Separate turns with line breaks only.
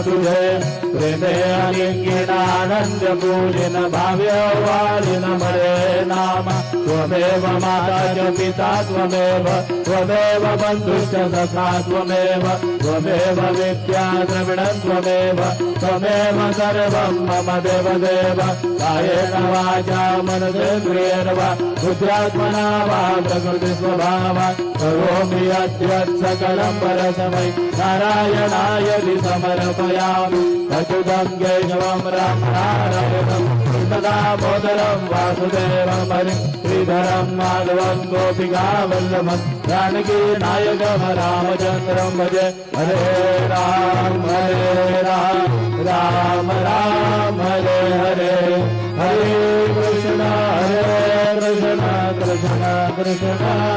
तुझे हृदयालिङ्गिनानन्द पूजिन भाव्यवालिन मरे नाम त्वमेव माता च पिता त्वमेव त्वमेव बन्धुश्च सखा त्वमेव त्वमेव विद्या द्रविणं त्वमेव त्वमेव सर्वं मम देवदेव कायेन वाचा मनसेन्द्रियेण वा बुद्ध्यात्मना वा प्रकृतिस्वभावात् करोमि यद्यत् सकलं परस्मै नारायणाय समर्पयामि अच्युतं केशवं रामनारायणं दामोदरं वासुदेवं हरिं श्रीधरं माधवं गोपिकावल्लभं जानकी नायकं रामचन्द्रं भजे हरे राम राम राम हरे हरे हरे कृष्ण कृष्ण कृष्ण